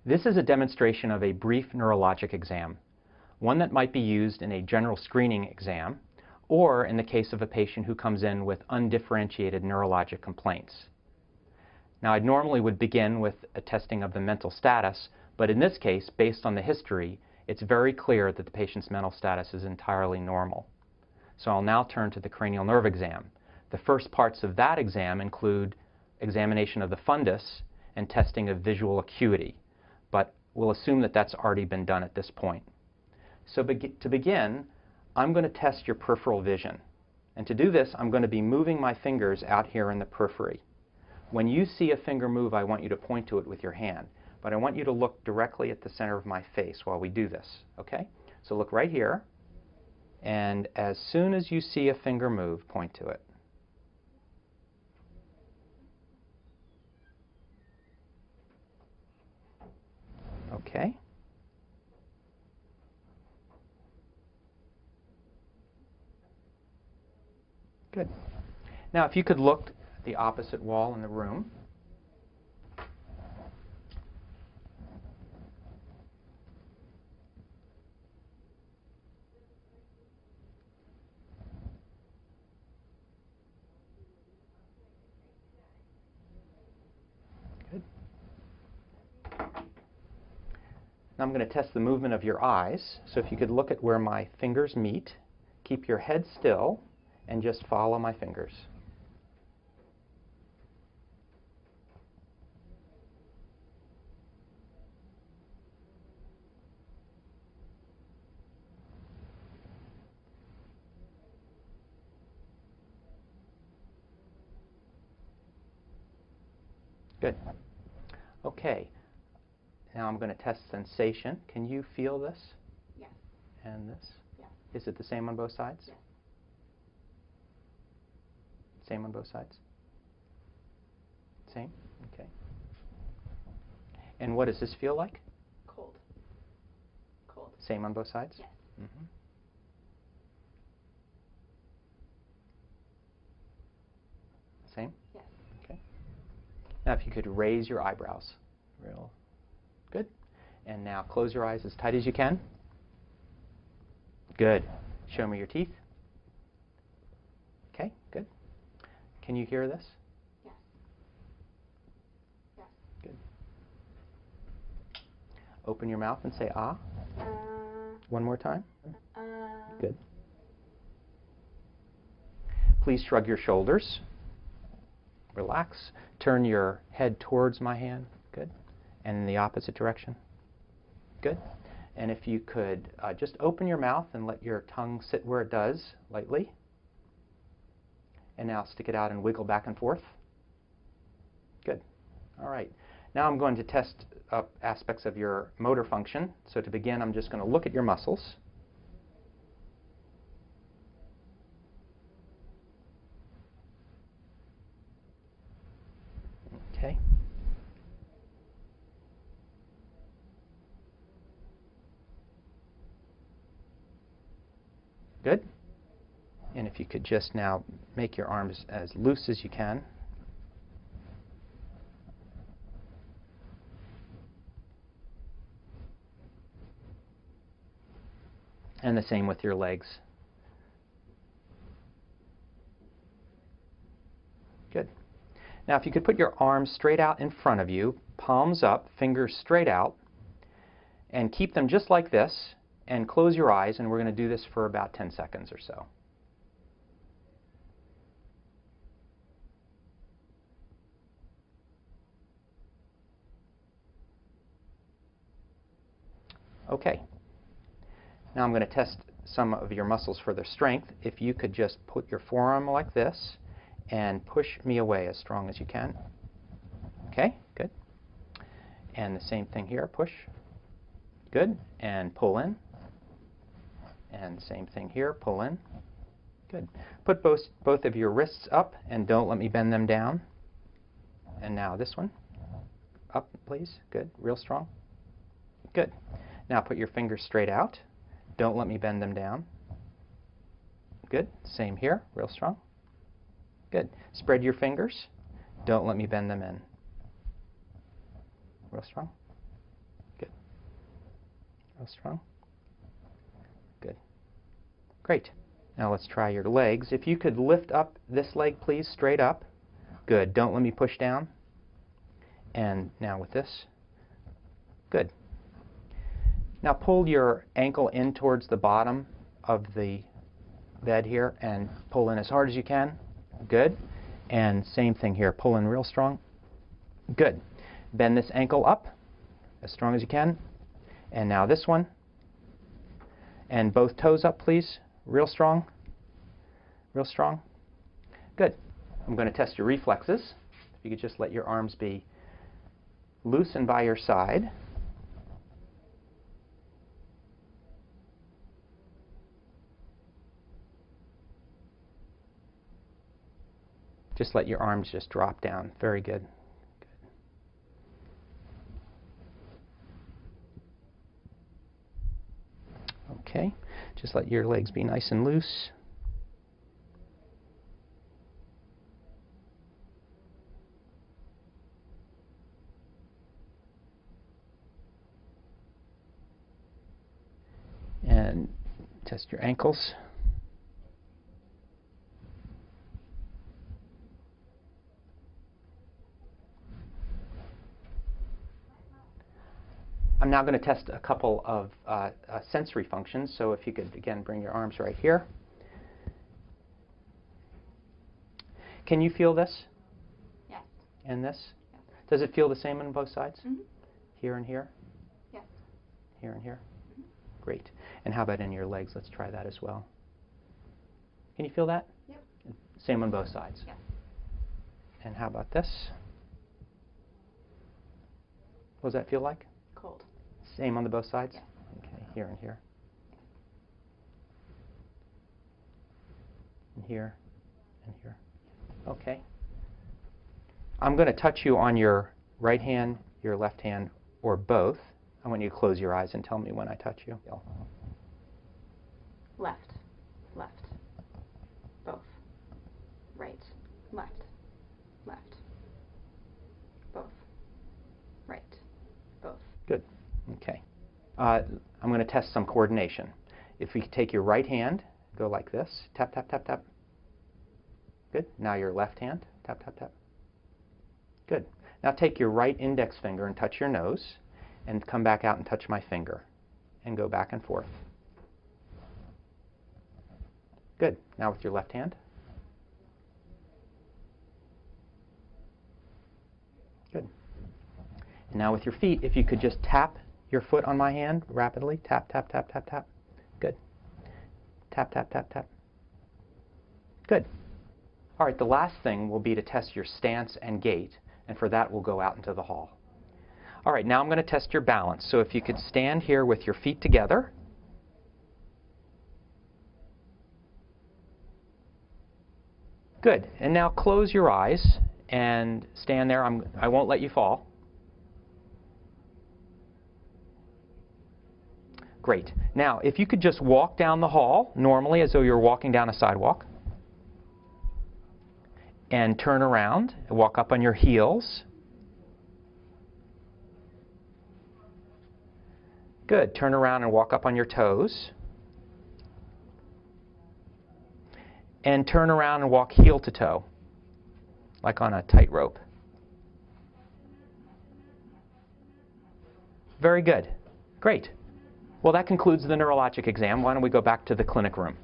This is a demonstration of a brief neurologic exam, one that might be used in a general screening exam or in the case of a patient who comes in with undifferentiated neurologic complaints. Now, I normally would begin with a testing of the mental status, but in this case, based on the history, it's very clear that the patient's mental status is entirely normal. So I'll now turn to the cranial nerve exam. The first parts of that exam include examination of the fundus and testing of visual acuity, but we'll assume that that's already been done at this point. So to begin, I'm going to test your peripheral vision. And to do this, I'm going to be moving my fingers out here in the periphery. When you see a finger move, I want you to point to it with your hand, but I want you to look directly at the center of my face while we do this, okay? So look right here, and as soon as you see a finger move, point to it. Okay. Good. Now, if you could look at the opposite wall in the room. Good. Now I'm going to test the movement of your eyes. So if you could look at where my fingers meet, keep your head still, and just follow my fingers. Good. Okay. Now I'm going to test sensation. Can you feel this? Yes. And this? Yes. Is it the same on both sides? Yes. Same on both sides? Same? Okay. And what does this feel like? Cold. Cold. Same on both sides? Yes. Mm-hmm. Same? Yes. Okay. Now if you could raise your eyebrows. Real good. And now close your eyes as tight as you can. Good. Show me your teeth. Okay, good. Can you hear this? Yes. Yes. Good. Open your mouth and say ah. One more time. Good. Please shrug your shoulders. Relax. Turn your head towards my hand. Good. And in the opposite direction. Good. And if you could just open your mouth and let your tongue sit where it does, lightly. And now stick it out and wiggle back and forth. Good. All right. Now I'm going to test aspects of your motor function. So to begin, I'm just going to look at your muscles. Okay. Good. And if you could just now make your arms as loose as you can. And the same with your legs. Good. Now if you could put your arms straight out in front of you, palms up, fingers straight out, and keep them just like this, and close your eyes, and we're going to do this for about 10 seconds or so. Okay. Now I'm going to test some of your muscles for their strength. If you could just put your forearm like this and push me away as strong as you can. Okay, good. And the same thing here, push. Good. And pull in. And same thing here, pull in. Good. Put both of your wrists up and don't let me bend them down. And now this one. Up, please. Good. Real strong. Good. Now put your fingers straight out. Don't let me bend them down. Good. Same here. Real strong. Good. Spread your fingers. Don't let me bend them in. Real strong. Real strong. Good. Great. Now let's try your legs. If you could lift up this leg, please, straight up. Good. Don't let me push down. And now with this. Good. Now pull your ankle in towards the bottom of the bed here and pull in as hard as you can. Good. And same thing here. Pull in real strong. Good. Bend this ankle up as strong as you can. And now this one. And both toes up, please. Real strong. Real strong. Good. I'm going to test your reflexes. If you could just let your arms be loose and by your side. Just let your arms just drop down. Very good. Okay, just let your legs be nice and loose. And test your ankles. I'm now going to test a couple of sensory functions. So if you could, again, bring your arms right here. Can you feel this? Yes. And this? Yes. Does it feel the same on both sides? Mm-hmm. Here and here? Yes. Here and here? Mm-hmm. Great. And how about in your legs? Let's try that as well. Can you feel that? Yep. Same on both sides? Yes. And how about this? What does that feel like? Cold. Same on the both sides? Yes. Okay, here and here. And here and here. Okay. I'm going to touch you on your right hand, your left hand, or both. I want you to close your eyes and tell me when I touch you. Left. Left. Both. Right. Left. Left. Both. Right. Both. Good. Okay. I'm going to test some coordination. If we take your right hand, go like this. Tap, tap, tap, tap. Good. Now your left hand. Tap, tap, tap. Good. Now take your right index finger and touch your nose, and come back out and touch my finger, and go back and forth. Good. Now with your left hand. Good. And now with your feet, if you could just tap your foot on my hand rapidly. Tap, tap, tap, tap, tap. Good. Tap, tap, tap, tap. Good. All right, the last thing will be to test your stance and gait, and for that we'll go out into the hall. All right, now I'm going to test your balance. So if you could stand here with your feet together. Good. And now close your eyes and stand there. I won't let you fall. Great. Now, if you could just walk down the hall normally as though you're walking down a sidewalk. And turn around and walk up on your heels. Good. Turn around and walk up on your toes. And turn around and walk heel to toe, like on a tightrope. Very good. Great. Well, that concludes the neurologic exam. Why don't we go back to the clinic room?